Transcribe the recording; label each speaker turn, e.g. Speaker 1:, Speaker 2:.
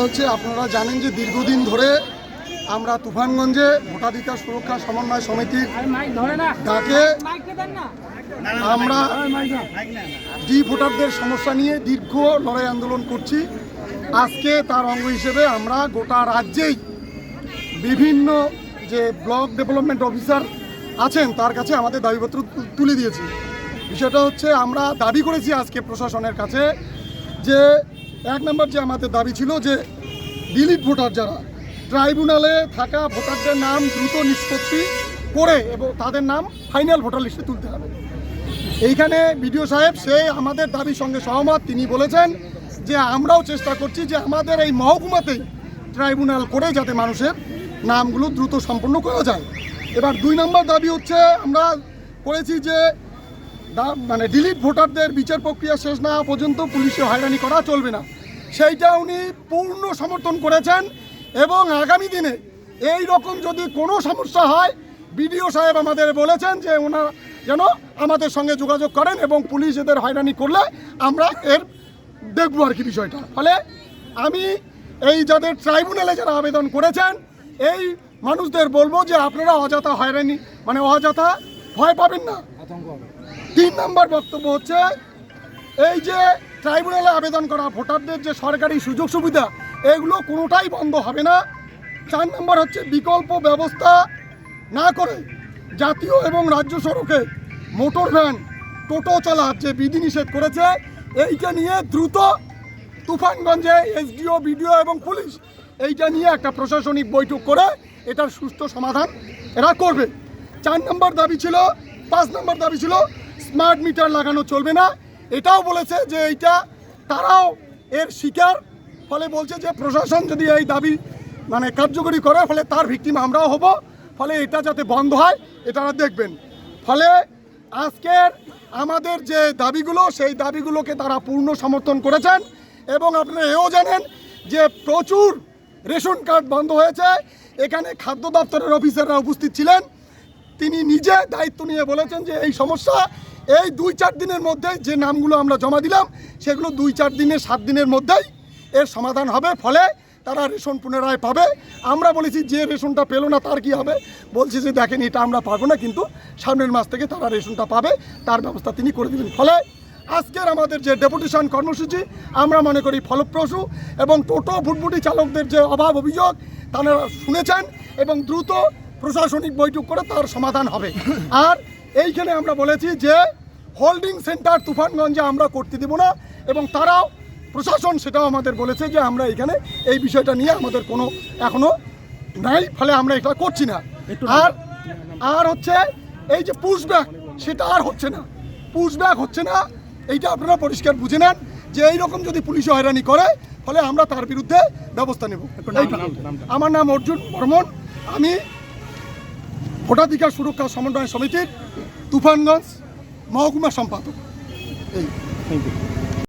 Speaker 1: হচ্ছে আপনারা জানেন যে দীর্ঘদিন ধরে আমরা তুফানগঞ্জে ভোটাধিকার সুরক্ষা সমন্বয় সমিতির ডাকে আমরা ডি ভোটারদের সমস্যা নিয়ে দীর্ঘ লড়াই আন্দোলন করছি। আজকে তার অঙ্গ হিসেবে আমরা গোটা রাজ্যেই বিভিন্ন যে ব্লক ডেভেলপমেন্ট অফিসার আছেন তার কাছে আমাদের দাবিপত্র তুলে দিয়েছি। বিষয়টা হচ্ছে আমরা দাবি করেছি আজকে প্রশাসনের কাছে যে এক নম্বর যে আমাদের দাবি ছিল যে ডিলিট ভোটার যারা ট্রাইব্যুনালে থাকা ভোটারদের নাম দ্রুত নিষ্পত্তি করে এবং তাদের নাম ফাইনাল ভোটার লিস্টে তুলতে হবে। এইখানে বিডিও সাহেব সে আমাদের দাবির সঙ্গে সহমত। তিনি বলেছেন যে আমরাও চেষ্টা করছি যে আমাদের এই মহকুমাতেই ট্রাইব্যুনাল করে যাতে মানুষের নামগুলো দ্রুত সম্পন্ন করা যায়। এবার 2 নম্বর দাবি হচ্ছে আমরা করেছি যে মানে ডিলিট ভোটারদের বিচার প্রক্রিয়া শেষ না পর্যন্ত পুলিশে হয়রানি করা চলবে না। সেইটা উনি পূর্ণ সমর্থন করেছেন এবং আগামী দিনে এই রকম যদি কোনো সমস্যা হয় বিডিও সাহেব আমাদের বলেছেন যে ওনারা যেন আমাদের সঙ্গে যোগাযোগ করেন এবং পুলিশ এদের হয়রানি করলে আমরা এর দেখব আর কি বিষয়টা। ফলে আমি এই যাদের ট্রাইব্যুনালে যারা আবেদন করেছেন এই মানুষদের বলবো যে আপনারা অযথা হয়রানি মানে অযথা ভয় পাবেন না। 3 নম্বর বক্তব্য হচ্ছে এই যে ট্রাইব্যুনালে আবেদন করা ভোটারদের যে সরকারি সুযোগ সুবিধা এগুলো কোনোটাই বন্ধ হবে না। 4 নম্বর হচ্ছে বিকল্প ব্যবস্থা না করে জাতীয় এবং রাজ্য সড়কে মোটর ভ্যান টোটো চলার যে বিধিনিষেধ করেছে এইটা নিয়ে দ্রুত তুফানগঞ্জে এসডিও বিডিও এবং পুলিশ এইটা নিয়ে একটা প্রশাসনিক বৈঠক করে এটার সুষ্ঠু সমাধান এরা করবে। 4 নম্বর দাবি ছিল 5 নম্বর দাবি ছিল স্মার্ট মিটার লাগানো চলবে না। এটাও বলেছে যে এইটা তারাও এর শিকার। ফলে বলছে যে প্রশাসন যদি এই দাবি মানে কার্যকরী করে ফলে তার ভিকটিম আমরাও হব। ফলে এটা যাতে বন্ধ হয় এটা দেখবেন। ফলে আজকের আমাদের যে দাবিগুলো সেই দাবিগুলোকে তারা পূর্ণ সমর্থন করেছেন এবং আপনারা এও জানেন যে প্রচুর রেশন কার্ড বন্ধ হয়েছে। এখানে খাদ্য দপ্তরের অফিসাররা উপস্থিত ছিলেন। তিনি নিজে দায়িত্ব নিয়ে বলেছেন যে এই সমস্যা এই 2-4 দিনের মধ্যে যে নামগুলো আমরা জমা দিলাম সেগুলো 2-4 দিনের 7 দিনের মধ্যেই এর সমাধান হবে। ফলে তারা রেশন পুনরায় পাবে। আমরা বলেছি যে রেশনটা পেলো না তার কি হবে, বলছে যে দেখেন এটা আমরা পাবো না কিন্তু সামনের মাস থেকে তারা রেশনটা পাবে তার ব্যবস্থা তিনি করে দেবেন। ফলে আজকের আমাদের যে ডেপুটেশন কর্মসূচি আমরা মনে করি ফলপ্রসূ এবং টোটো ভুটভুটি চালকদের যে অভাব অভিযোগ তারা শুনেছেন এবং দ্রুত প্রশাসনিক বৈঠক করে তার সমাধান হবে। আর এইখানে আমরা বলেছি যে হোল্ডিং সেন্টার তুফানগঞ্জে আমরা করতে দেব না এবং তারাও প্রশাসন সেটাও আমাদের বলেছে যে আমরা এখানে এই বিষয়টা নিয়ে আমাদের কোনো এখনো নাই। ফলে আমরা এটা করছি না। আর হচ্ছে এই যে পুশব্যাক সেটা আর হচ্ছে না, পুশব্যাক হচ্ছে না। এইটা আপনারা পরিষ্কার বুঝে নেন যে এইরকম যদি পুলিশ হয়রানি করে ফলে আমরা তার বিরুদ্ধে ব্যবস্থা নেব। আমার নাম অর্জুন বর্মন, আমি ভোটাধিকার সুরক্ষা সমন্বয় সমিতির তুফানগঞ্জ মহকুমা সম্পাদক। এই থ্যাংক ইউ।